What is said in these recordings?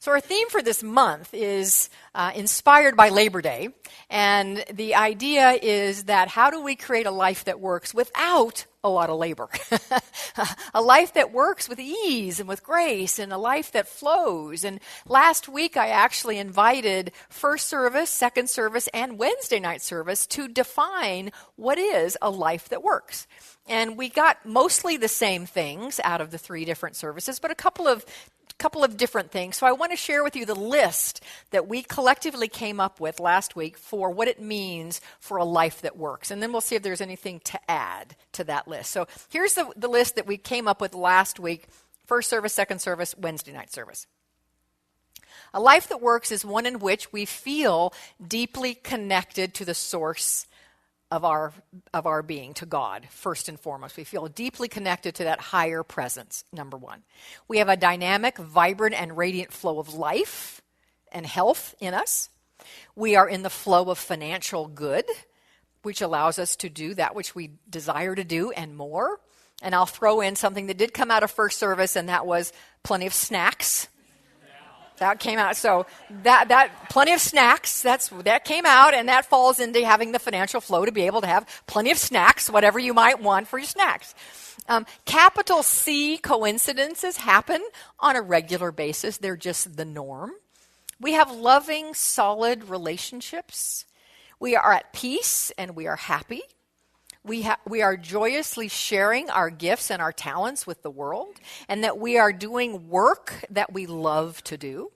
So our theme for this month is inspired by Labor Day, and the idea is that how do we create a life that works without a lot of labor? A life that works with ease and with grace, and a life that flows. And last week I actually invited first service, second service, and Wednesday night service to define what is a life that works. And we got mostly the same things out of the three different services, but a couple of different things. So I want to share with you the list that we collectively came up with last week for what it means for a life that works. And then we'll see if there's anything to add to that list. So here's the list that we came up with last week: first service, second service, Wednesday night service. A life that works is one in which we feel deeply connected to the source of our being, to God, first and foremost. We feel deeply connected to that higher presence, number one. We have a dynamic, vibrant, and radiant flow of life and health in us. We are in the flow of financial good, which allows us to do that which we desire to do and more. And I'll throw in something that did come out of first service, and that was plenty of snacks. That came out. So that plenty of snacks, that came out, and that falls into having the financial flow to be able to have plenty of snacks, whatever you might want for your snacks. Capital C coincidences happen on a regular basis. They're just the norm. We have loving, solid relationships. We are at peace and we are happy. We are joyously sharing our gifts and our talents with the world, and that we are doing work that we love to do,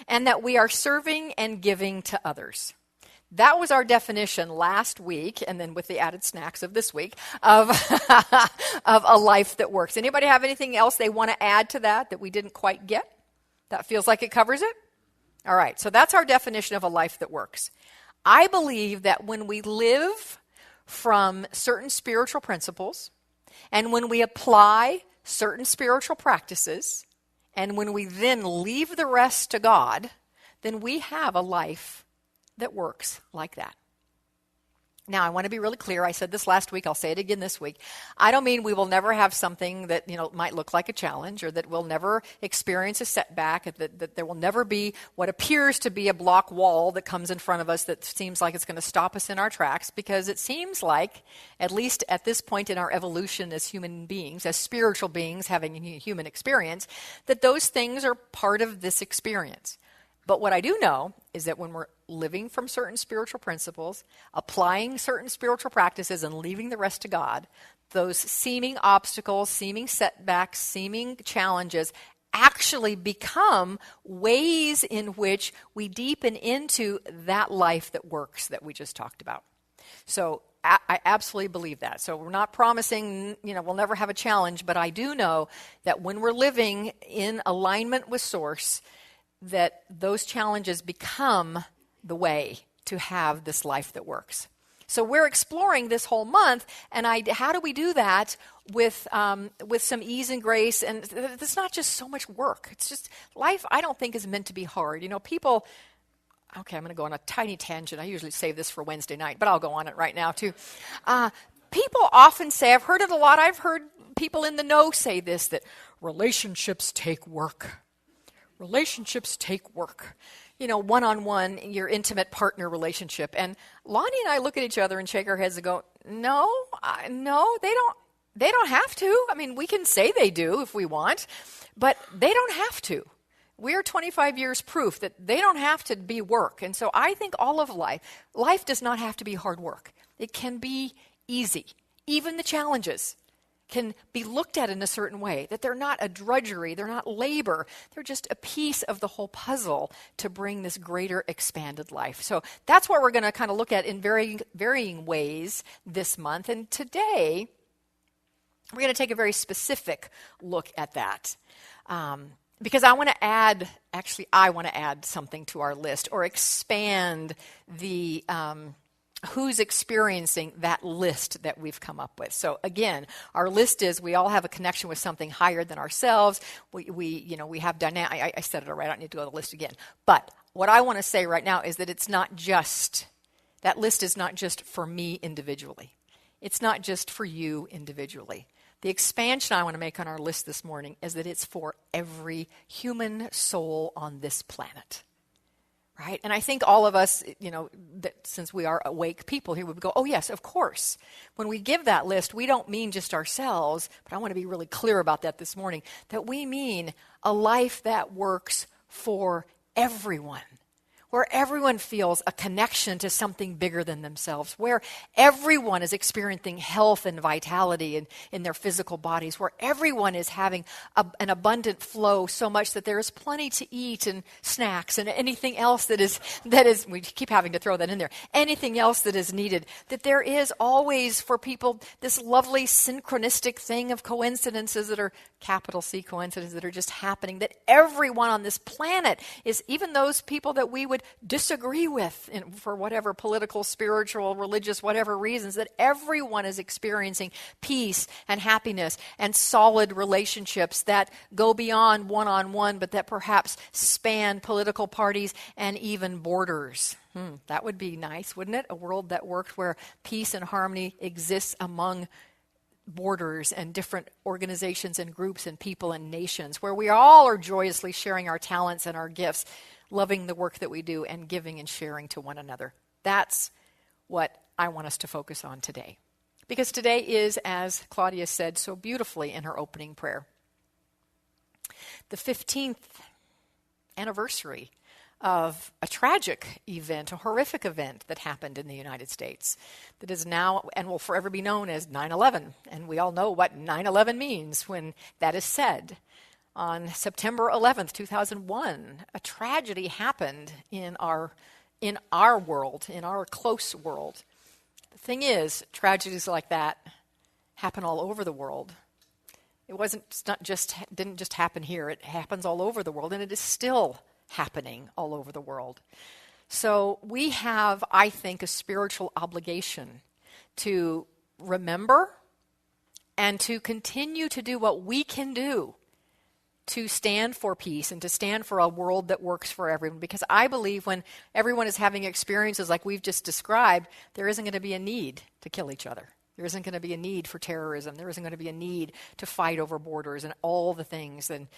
and that we are serving and giving to others. That was our definition last week, and then with the added snacks of this week, of a life that works. Anybody have anything else they want to add to that we didn't quite get? That feels like it covers it? All right, so that's our definition of a life that works. I believe that when we live from certain spiritual principles, and when we apply certain spiritual practices, and when we then leave the rest to God, then we have a life that works like that. Now, I want to be really clear. I said this last week. I'll say it again this week. I don't mean we will never have something that, might look like a challenge, or that we'll never experience a setback, that there will never be what appears to be a block wall that comes in front of us that seems like it's going to stop us in our tracks, because it seems like, at least at this point in our evolution as human beings, as spiritual beings having a human experience, that those things are part of this experience. But what I do know is that when we're living from certain spiritual principles, applying certain spiritual practices, and leaving the rest to God, those seeming obstacles, seeming setbacks, seeming challenges actually become ways in which we deepen into that life that works that we just talked about. So I absolutely believe that. So we're not promising, we'll never have a challenge, but I do know that when we're living in alignment with Source, that those challenges become the way to have this life that works. So we're exploring this whole month, and how do we do that with some ease and grace? And it's not just so much work. It's just life, I don't think, is meant to be hard. People, okay, I'm going to go on a tiny tangent. I usually save this for Wednesday night, but I'll go on it right now too. People often say, I've heard it a lot, I've heard people in the know say this, that relationships take work. Relationships take work. One-on-one, your intimate partner relationship. And Lonnie and I look at each other and shake our heads and go, no, they don't have to. I mean, we can say they do if we want, but they don't have to. We're 25 years proof that they don't have to be work. And so I think all of life does not have to be hard work. It can be easy. Even the challenges can be looked at in a certain way, that they're not a drudgery, they're not labor, they're just a piece of the whole puzzle to bring this greater expanded life. So that's what we're going to kind of look at in varying ways this month. And today, we're going to take a very specific look at that. Because I want to add something to our list, or expand the who's experiencing that list that we've come up with. So again, our list is we all have a connection with something higher than ourselves. We have dynamic. I said it already. I don't need to go to the list again. But what I want to say right now is that that list is not just for me individually. It's not just for you individually. The expansion I want to make on our list this morning is that it's for every human soul on this planet. Right? And I think all of us, that since we are awake people here, would go, oh yes, of course. When we give that list, we don't mean just ourselves, but I want to be really clear about that this morning, that we mean a life that works for everyone, where everyone feels a connection to something bigger than themselves, where everyone is experiencing health and vitality in their physical bodies, where everyone is having an abundant flow so much that there is plenty to eat and snacks and anything else that is, we keep having to throw that in there, anything else that is needed, that there is always for people this lovely synchronistic thing of coincidences that are capital C coincidences that are just happening, that everyone on this planet is, even those people that we would disagree with for whatever political, spiritual, religious, whatever reasons, that everyone is experiencing peace and happiness and solid relationships that go beyond one-on-one, but that perhaps span political parties and even borders. That would be nice, wouldn't it? A world that worked where peace and harmony exists among borders and different organizations and groups and people and nations, where we all are joyously sharing our talents and our gifts, loving the work that we do and giving and sharing to one another. That's what I want us to focus on today. Because today is, as Claudia said so beautifully in her opening prayer, the 15th anniversary of a tragic event, a horrific event that happened in the United States that is now and will forever be known as 9/11. And we all know what 9/11 means when that is said. On September 11th, 2001, a tragedy happened in our world, in our close world. The thing is, tragedies like that happen all over the world. Didn't just happen here. It happens all over the world, and it is still happening all over the world. So we have, I think, a spiritual obligation to remember and to continue to do what we can do to stand for peace and to stand for a world that works for everyone. Because I believe when everyone is having experiences like we've just described, there isn't going to be a need to kill each other. There isn't going to be a need for terrorism. There isn't going to be a need to fight over borders and all the things and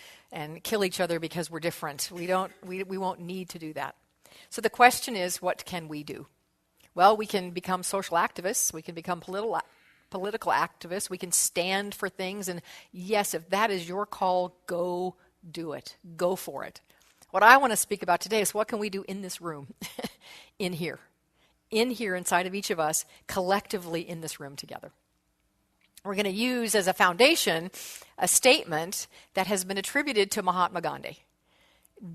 kill each other because we're different. We won't need to do that. So the question is, what can we do? Well, we can become social activists. We can become political activists. We can stand for things. And yes, if that is your call, go do it. Go for it. What I want to speak about today is what can we do in this room, in here inside of each of us, collectively in this room together. We're going to use as a foundation a statement that has been attributed to Mahatma Gandhi.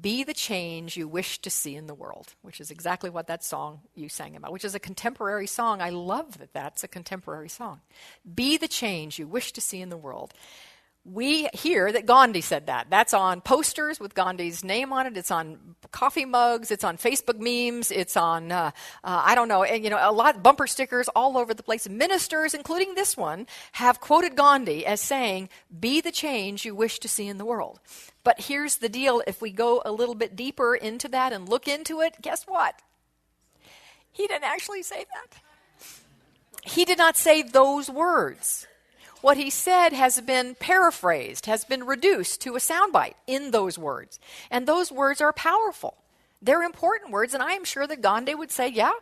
Be the change you wish to see in the world, which is exactly what that song you sang about, which is a contemporary song. I love that that's a contemporary song. Be the change you wish to see in the world. We hear that Gandhi said that. That's on posters with Gandhi's name on it. It's on coffee mugs. It's on Facebook memes. It's on, a lot, bumper stickers all over the place. Ministers, including this one, have quoted Gandhi as saying, be the change you wish to see in the world. But here's the deal. If we go a little bit deeper into that and look into it, guess what? He didn't actually say that. He did not say those words. What he said has been paraphrased, has been reduced to a soundbite in those words. And those words are powerful. They're important words, and I am sure that Gandhi would say, yeah,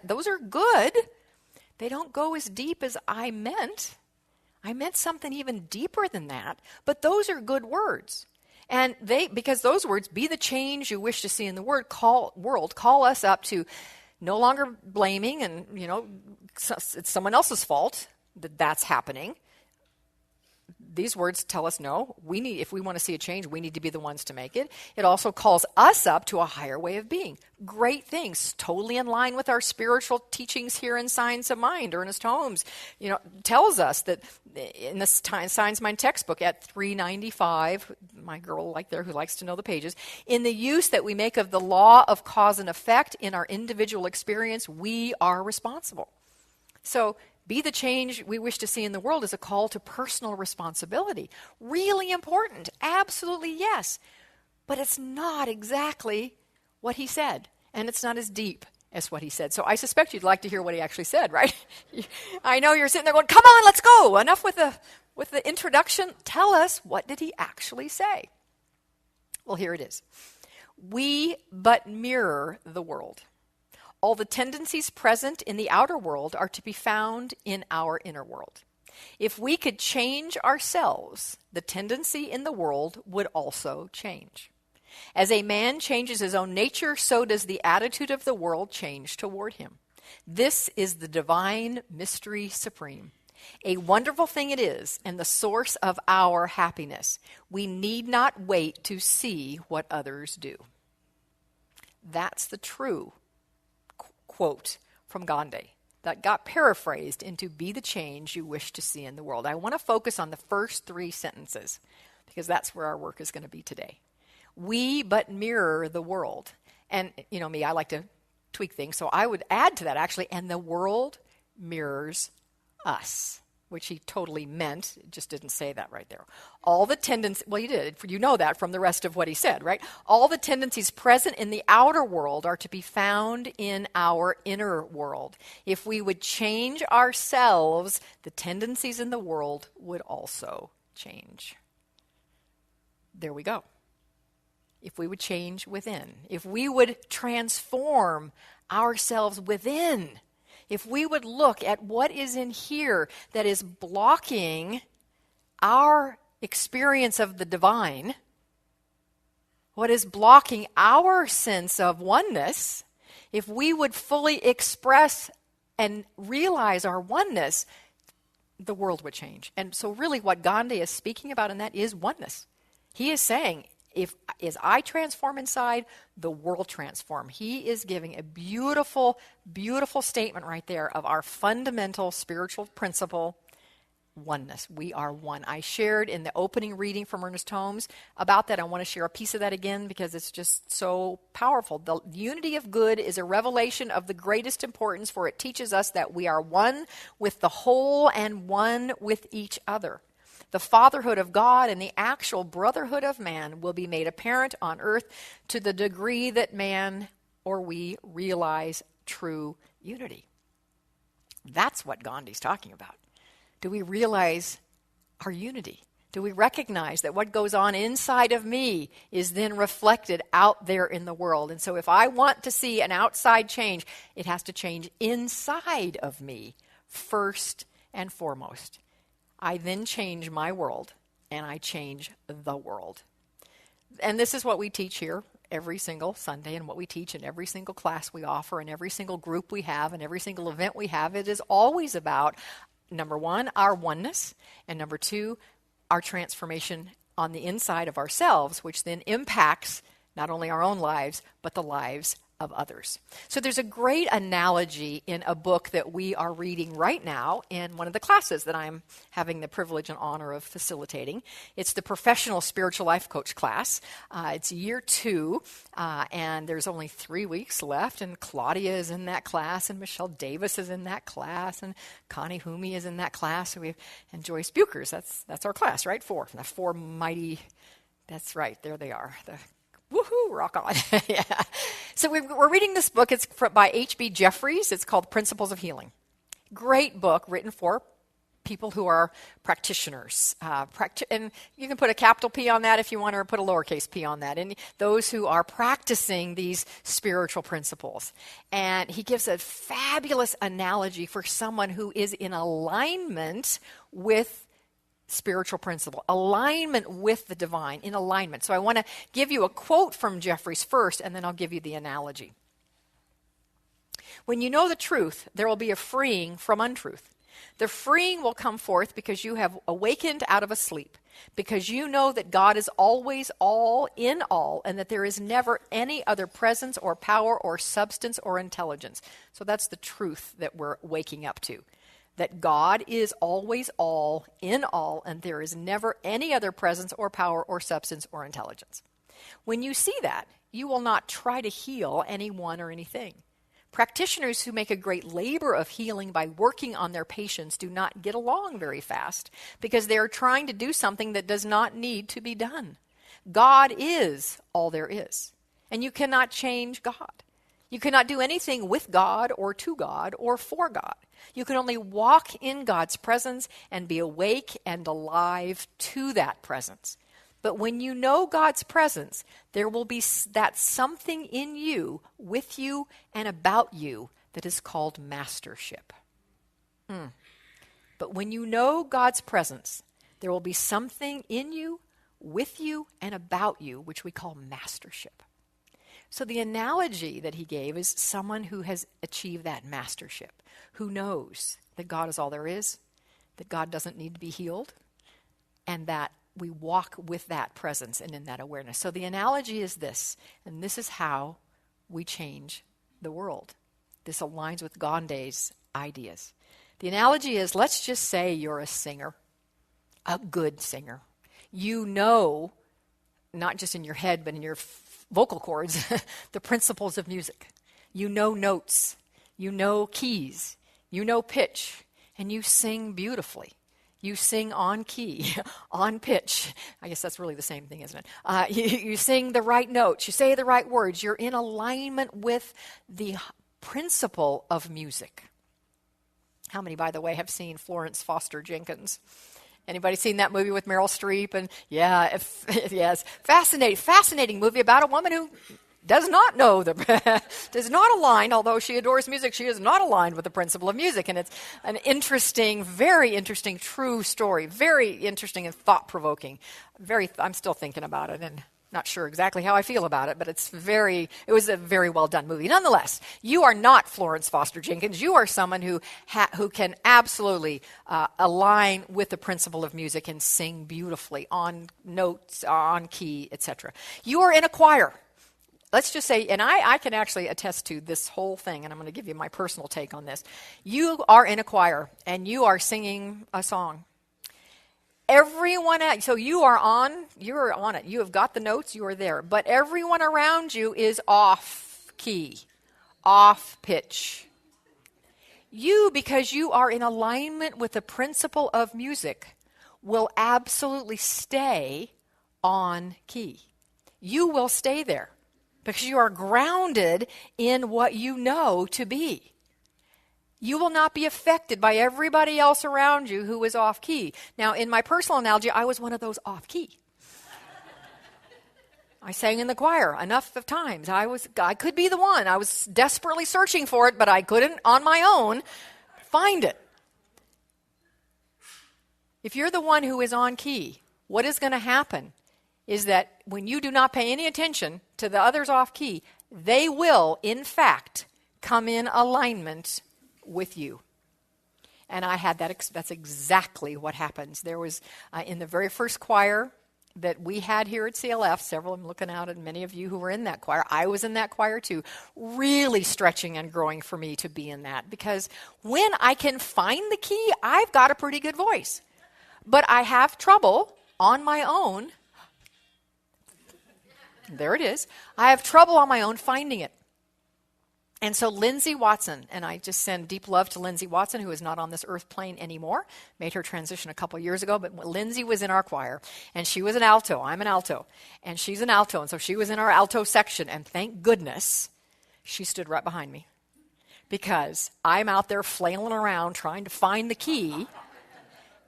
those are good. They don't go as deep as I meant. I meant something even deeper than that, but those are good words. And because those words, be the change you wish to see in the world, call us up to no longer blaming and, it's someone else's fault that that's happening. These words tell us no, if we want to see a change, we need to be the ones to make it. It also calls us up to a higher way of being. Great things, totally in line with our spiritual teachings here in Science of Mind. Ernest Holmes, tells us that in the Science of Mind textbook at 395, my girl there who likes to know the pages, in the use that we make of the law of cause and effect in our individual experience, we are responsible. So, be the change we wish to see in the world is a call to personal responsibility. Really important. Absolutely, yes. But it's not exactly what he said. And it's not as deep as what he said. So I suspect you'd like to hear what he actually said, right? I know you're sitting there going, come on, let's go. Enough with with the introduction, tell us, what did he actually say? Well, here it is. We but mirror the world. All the tendencies present in the outer world are to be found in our inner world. If we could change ourselves, the tendency in the world would also change. As a man changes his own nature, so does the attitude of the world change toward him. This is the divine mystery supreme. A wonderful thing it is, and the source of our happiness. We need not wait to see what others do. That's the true quote from Gandhi that got paraphrased into be the change you wish to see in the world. I want to focus on the first 3 sentences because that's where our work is going to be today. We but mirror the world. And you know me, I like to tweak things, so I would add to that actually, and the world mirrors us, which he totally meant. It just didn't say that right there. All the tendencies, well, you did. You know that from the rest of what he said, right? All the tendencies present in the outer world are to be found in our inner world. If we would change ourselves, the tendencies in the world would also change. There we go. If we would change within, if we would transform ourselves within, if we would look at what is in here that is blocking our experience of the divine, what is blocking our sense of oneness, if we would fully express and realize our oneness, the world would change. And so really what Gandhi is speaking about in that is oneness. He is saying, if as I transform inside, the world transform. He is giving a beautiful, beautiful statement right there of our fundamental spiritual principle, oneness. We are one. I shared in the opening reading from Ernest Holmes about that. I want to share a piece of that again because it's just so powerful. The unity of good is a revelation of the greatest importance, for it teaches us that we are one with the whole and one with each other. The fatherhood of God and the actual brotherhood of man will be made apparent on earth to the degree that man or we realize true unity. That's what Gandhi's talking about. Do we realize our unity? Do we recognize that what goes on inside of me is then reflected out there in the world? And so if I want to see an outside change, it has to change inside of me first and foremost. I then change my world, and I change the world. And this is what we teach here every single Sunday, and what we teach in every single class we offer, and every single group we have, and every single event we have. It is always about, number 1, our oneness, and number 2, our transformation on the inside of ourselves, which then impacts not only our own lives, but the lives of others. So there's a great analogy in a book that we are reading right now in one of the classes that I'm having the privilege and honor of facilitating. It's the Professional Spiritual Life Coach class. It's year 2, and there's only 3 weeks left, and Claudia is in that class, and Michelle Davis is in that class, and Connie Humi is in that class, and Joyce Buchers. That's our class, right? 4. The 4 mighty, that's right, there they are. Woohoo, rock on. Yeah. So we're reading this book. It's by H.B. Jeffries. It's called Principles of Healing. Great book written for people who are practitioners. And you can put a capital P on that if you want, or put a lowercase p on that. And those who are practicing these spiritual principles. And he gives a fabulous analogy for someone who is in alignment with spiritual principle, alignment with the divine, in alignment. So I want to give you a quote from Jeffries first, and then I'll give you the analogy. When you know the truth, there will be a freeing from untruth. The freeing will come forth because you have awakened out of a sleep, because you know that God is always all in all, and that there is never any other presence or power or substance or intelligence. So that's the truth that we're waking up to. That God is always all, in all, and there is never any other presence or power or substance or intelligence. When you see that, you will not try to heal anyone or anything. Practitioners who make a great labor of healing by working on their patients do not get along very fast because they are trying to do something that does not need to be done. God is all there is, and you cannot change God. You cannot do anything with God or to God or for God. You can only walk in God's presence and be awake and alive to that presence. But when you know God's presence, there will be that something in you, with you, and about you that is called mastership. But when you know God's presence, there will be something in you, with you, and about you, which we call mastership. So the analogy that he gave is someone who has achieved that mastership, who knows that God is all there is, that God doesn't need to be healed, and that we walk with that presence and in that awareness. So the analogy is this, and this is how we change the world. This aligns with Gandhi's ideas. The analogy is, let's just say you're a singer, a good singer. You know, not just in your head, but in your vocal cords, the principles of music. You know notes, you know keys, you know pitch, and you sing beautifully. You sing on key, on pitch. I guess that's really the same thing, isn't it? You sing the right notes, you say the right words. You're in alignment with the principle of music. How many, by the way, have seen Florence Foster Jenkins? Anybody seen that movie with Meryl Streep? And yes, fascinating movie about a woman who does not know does not align, although she adores music, she is not aligned with the principle of music. And it's an interesting, very interesting, true story, very interesting and thought-provoking. I'm still thinking about it and not sure exactly how I feel about it, but it was a very well done movie. Nonetheless, you are not Florence Foster Jenkins. You are someone who can absolutely align with the principle of music and sing beautifully on notes, on key, etc. You are in a choir. Let's just say, and I can actually attest to this whole thing, and I'm going to give you my personal take on this. You are in a choir, and you are singing a song. Everyone else, so you're on it. You have got the notes, you are there. But everyone around you is off key, off pitch. You, because you are in alignment with the principle of music, will absolutely stay on key. You will stay there because you are grounded in what you know to be. You will not be affected by everybody else around you who is off key. Now, in my personal analogy, I was one of those off key. I sang in the choir enough of times. I could be the one. I was desperately searching for it, but I couldn't on my own find it. If you're the one who is on key, what is going to happen is that when you do not pay any attention to the others off key, they will, in fact, come in alignment with you. And I had that's exactly what happens. There was, in the very first choir that we had here at CLF, several, I'm looking out at many of you who were in that choir. I was in that choir too, really stretching and growing for me to be in that. Because when I can find the key, I've got a pretty good voice. But I have trouble on my own. There it is. I have trouble on my own finding it. And so Lindsay Watson, and I just send deep love to Lindsay Watson, who is not on this earth plane anymore, made her transition a couple years ago, but Lindsay was in our choir, and she was an alto. I'm an alto, and she's an alto, and so she was in our alto section, and thank goodness she stood right behind me, because I'm out there flailing around trying to find the key,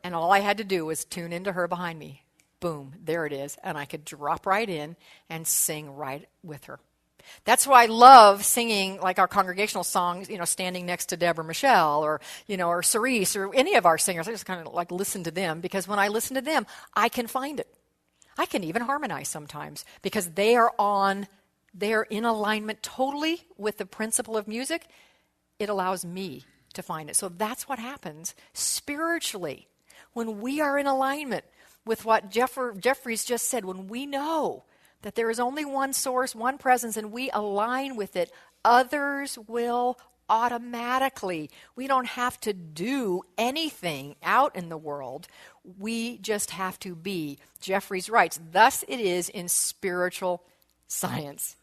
and all I had to do was tune into her behind me. Boom, there it is, and I could drop right in and sing right with her. That's why I love singing like our congregational songs, standing next to Deborah Michele or Cerise or any of our singers. I just kind of like listen to them because when I listen to them, I can find it. I can even harmonize sometimes because they are in alignment totally with the principle of music. It allows me to find it. So that's what happens spiritually when we are in alignment with what Jeffrey's just said, when we know that there is only one source, one presence, and we align with it, others will automatically. We don't have to do anything out in the world. We just have to be. Jeffrey's writes, thus it is in spiritual science.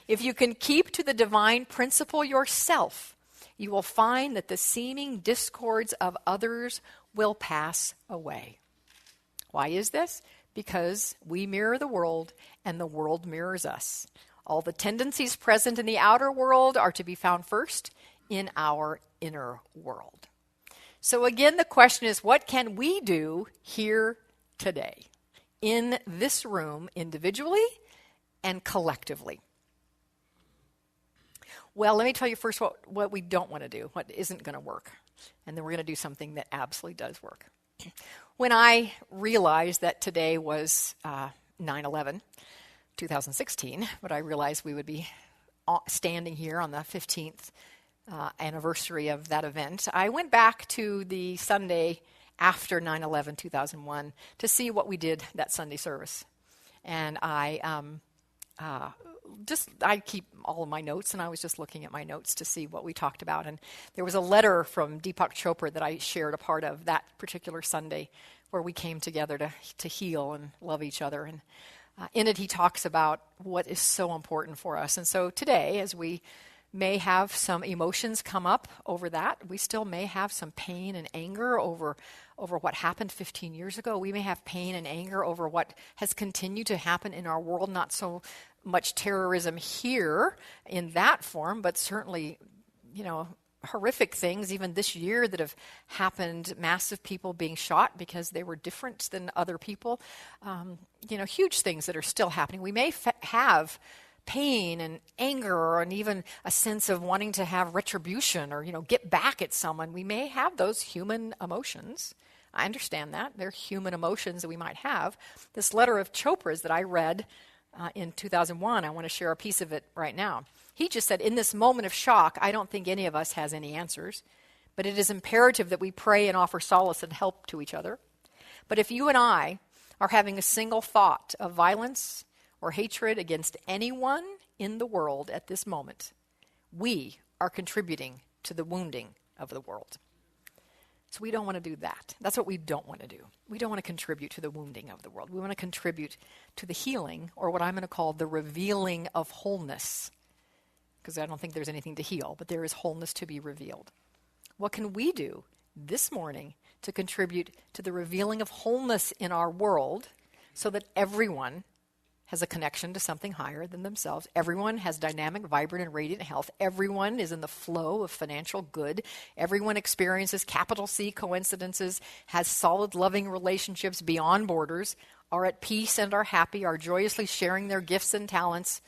If you can keep to the divine principle yourself, you will find that the seeming discords of others will pass away. Why is this? Because we mirror the world and the world mirrors us. All the tendencies present in the outer world are to be found first in our inner world. So again, the question is, what can we do here today in this room individually and collectively? Well, let me tell you first what we don't want to do, what isn't going to work. And then we're going to do something that absolutely does work. When I realized that today was 9/11, 2016, but I realized we would be standing here on the 15th anniversary of that event, I went back to the Sunday after 9/11, 2001 to see what we did that Sunday service. And I keep all of my notes, and I was just looking at my notes to see what we talked about. And there was a letter from Deepak Chopra that I shared a part of that particular Sunday where we came together to heal and love each other. And in it, he talks about what is so important for us. And so today, as we may have some emotions come up over that, we still may have some pain and anger over what happened 15 years ago. We may have pain and anger over what has continued to happen in our world, not so much terrorism here in that form, but certainly, horrific things even this year that have happened, massive people being shot because they were different than other people, huge things that are still happening. We may have pain and anger and even a sense of wanting to have retribution or, get back at someone. We may have those human emotions. I understand that. They're human emotions that we might have. This letter of Chopra's that I read in 2001, I want to share a piece of it right now. He just said, in this moment of shock, I don't think any of us has any answers, but it is imperative that we pray and offer solace and help to each other. But if you and I are having a single thought of violence or hatred against anyone in the world at this moment, we are contributing to the wounding of the world. So we don't want to do that. That's what we don't want to do. We don't want to contribute to the wounding of the world. We want to contribute to the healing, or what I'm going to call the revealing of wholeness, because I don't think there's anything to heal, but there is wholeness to be revealed. What can we do this morning to contribute to the revealing of wholeness in our world so that everyone has a connection to something higher than themselves? Everyone has dynamic, vibrant, and radiant health. Everyone is in the flow of financial good. Everyone experiences capital C coincidences, has solid, loving relationships beyond borders, are at peace and are happy, are joyously sharing their gifts and talents,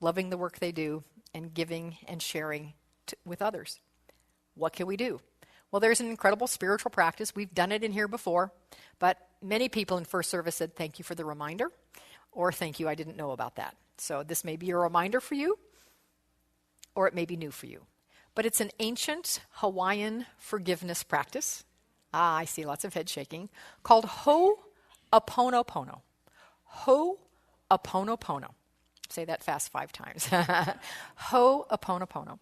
loving the work they do, and giving and sharing with others. What can we do? Well, there's an incredible spiritual practice. We've done it in here before, but many people in first service said, thank you for the reminder, or thank you, I didn't know about that. So this may be a reminder for you, or it may be new for you. But it's an ancient Hawaiian forgiveness practice. I see lots of head shaking, called Ho'oponopono. Ho'oponopono. Say that fast 5 times. Ho'oponopono.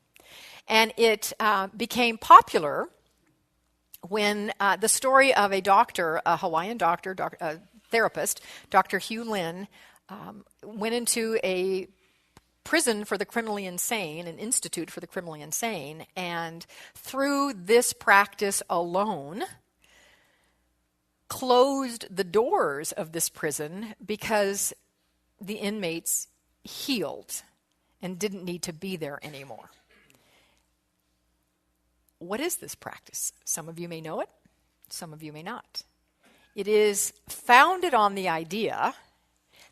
And it became popular when the story of a doctor, a Hawaiian doctor, therapist, Dr. Hugh Lin, went into a prison for the criminally insane, an institute for the criminally insane, and through this practice alone, closed the doors of this prison because the inmates healed and didn't need to be there anymore. What is this practice? Some of you may know it, some of you may not. It is founded on the idea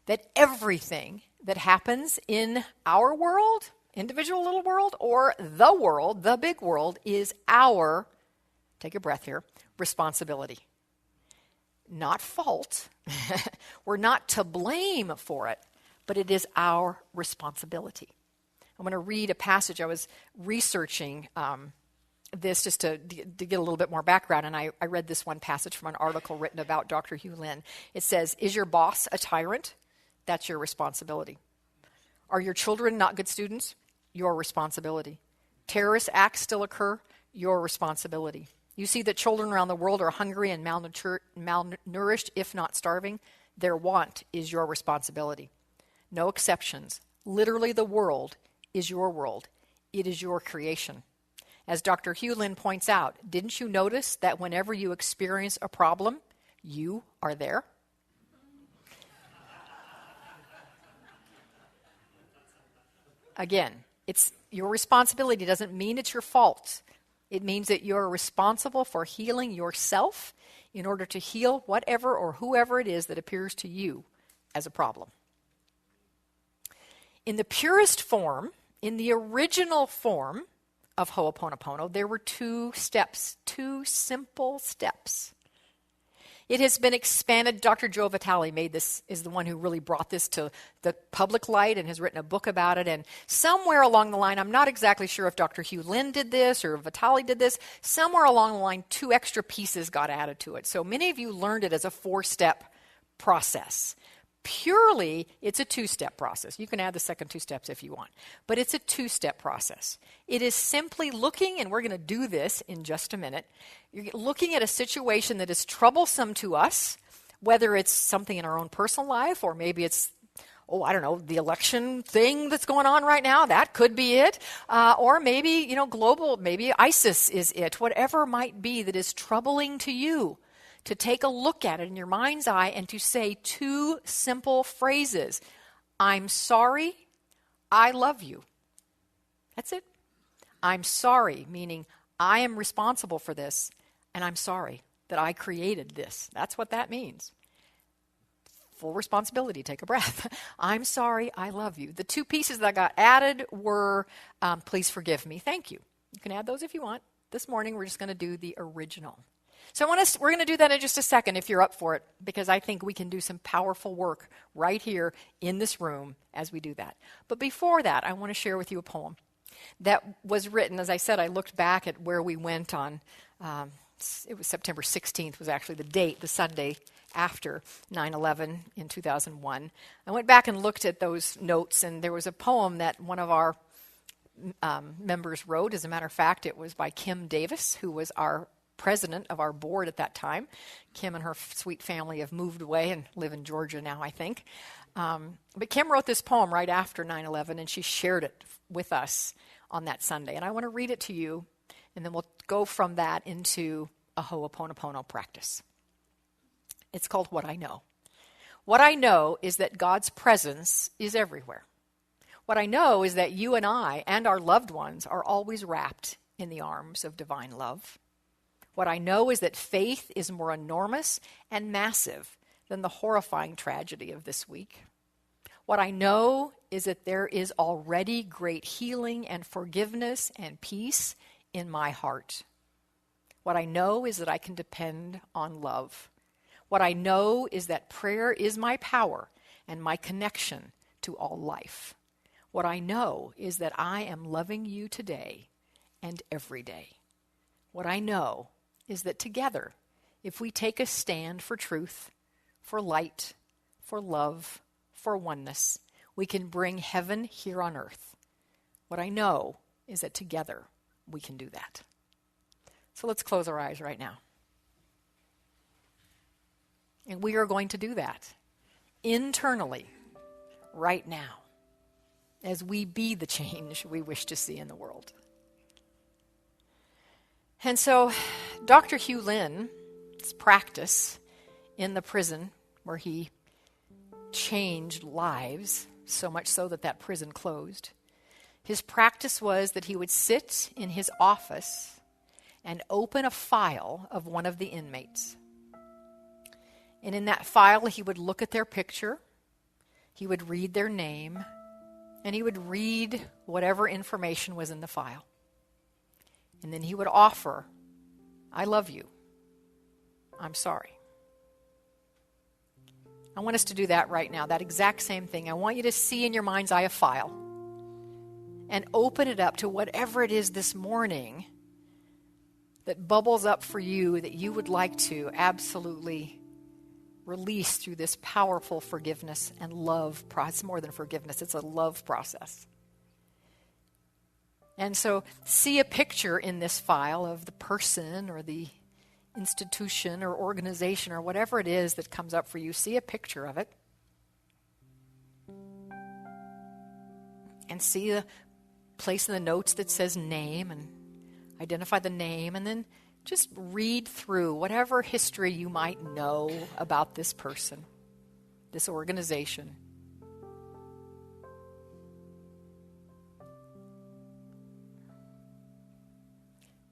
that everything that happens in our world, individual little world, or the world, the big world, is our, take a breath here, responsibility. Not fault. We're not to blame for it, but it is our responsibility. I'm going to read a passage. I was researching this just to get a little bit more background, and I read this one passage from an article written about Dr. Hugh Lin. It says, is your boss a tyrant? That's your responsibility. Are your children not good students? Your responsibility. Terrorist acts still occur? Your responsibility. You see that children around the world are hungry and malnourished, if not starving? Their want is your responsibility. No exceptions. Literally, the world is your world. It is your creation. As Dr. Hugh Lin points out, didn't you notice that whenever you experience a problem, you are there? Again, it's your responsibility. Doesn't mean it's your fault. It means that you're responsible for healing yourself in order to heal whatever or whoever it is that appears to you as a problem. In the purest form, in the original form of Ho'oponopono, there were 2 steps, 2 simple steps. It has been expanded. Dr. Joe Vitale is the one who really brought this to the public light and has written a book about it. And somewhere along the line, I'm not exactly sure if Dr. Hugh Lynn did this or Vitale did this, somewhere along the line, 2 extra pieces got added to it. So many of you learned it as a 4-step process. Purely, it's a 2-step process. You can add the second 2 steps if you want, but it's a 2-step process. It is simply looking, and we're going to do this in just a minute, you're looking at a situation that is troublesome to us, whether it's something in our own personal life, or maybe it's, the election thing that's going on right now. That could be it. Or maybe, global, maybe ISIS is it. Whatever might be that is troubling to you. To take a look at it in your mind's eye and to say 2 simple phrases. I'm sorry, I love you. That's it. I'm sorry, meaning I am responsible for this, and I'm sorry that I created this. That's what that means. Full responsibility, take a breath. I'm sorry, I love you. The 2 pieces that got added were, please forgive me, thank you. You can add those if you want. This morning we're just going to do the original. So we're going to do that in just a second if you're up for it, because I think we can do some powerful work right here in this room as we do that. But before that, I want to share with you a poem that was written. As I said, I looked back at where we went on, it was September 16th was actually the date, the Sunday after 9/11 in 2001. I went back and looked at those notes, and there was a poem that one of our members wrote. As a matter of fact, it was by Kim Davis, who was our president of our board at that time. Kim and her sweet family have moved away and live in Georgia now, I think. But Kim wrote this poem right after 9/11, and she shared it with us on that Sunday. And I want to read it to you, and then we'll go from that into a Ho'oponopono practice. It's called What I Know. What I know is that God's presence is everywhere. What I know is that you and I and our loved ones are always wrapped in the arms of divine love. What I know is that faith is more enormous and massive than the horrifying tragedy of this week. What I know is that there is already great healing and forgiveness and peace in my heart. What I know is that I can depend on love. What I know is that prayer is my power and my connection to all life. What I know is that I am loving you today and every day. What I know is that together, if we take a stand for truth, for light, for love, for oneness, we can bring heaven here on earth. What I know is that together we can do that. So let's close our eyes right now. And we are going to do that internally right now as we be the change we wish to see in the world. And so Dr. Hugh Lynn's practice in the prison where he changed lives, so much so that that prison closed, his practice was that he would sit in his office and open a file of one of the inmates. And in that file, he would look at their picture, he would read their name, and he would read whatever information was in the file. And then he would offer, I love you. I'm sorry. I want us to do that right now, that exact same thing. I want you to see in your mind's eye a file and open it up to whatever it is this morning that bubbles up for you that you would like to absolutely release through this powerful forgiveness and love process. It's more than forgiveness, it's a love process. And so see a picture in this file of the person or the institution or organization or whatever it is that comes up for you. See a picture of it. And see the place in the notes that says name and identify the name, and then just read through whatever history you might know about this person, this organization.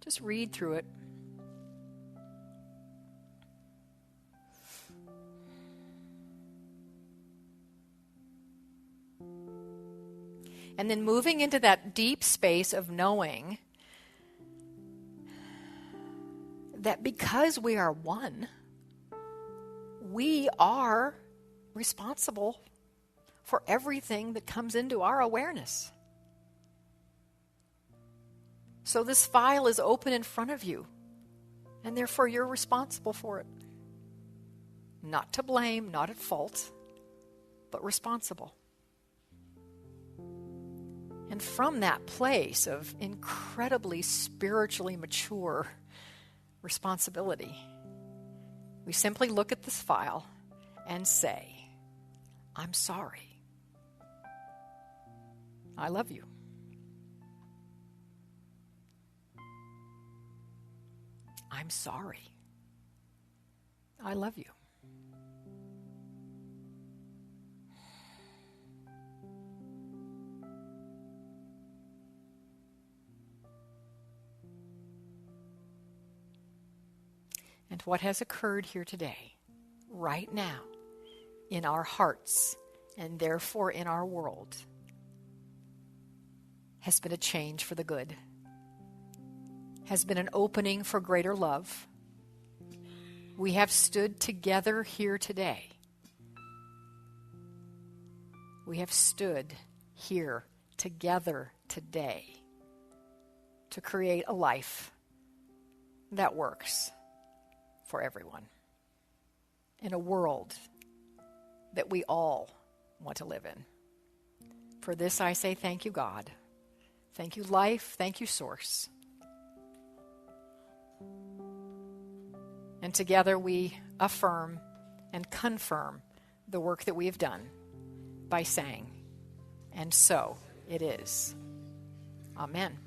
Just read through it. And then moving into that deep space of knowing that because we are one, we are responsible for everything that comes into our awareness. So this file is open in front of you, and therefore you're responsible for it. Not to blame, not at fault, but responsible. And from that place of incredibly spiritually mature responsibility, we simply look at this file and say, I'm sorry. I love you. I'm sorry. I love you. And what has occurred here today, right now, in our hearts, and therefore in our world, has been a change for the good, has been an opening for greater love. We have stood together here today. We have stood here together today to create a life that works for everyone, in a world that we all want to live in. For this I say thank you, God. Thank you, life. Thank you, Source. And together we affirm and confirm the work that we have done by saying, and so it is. Amen.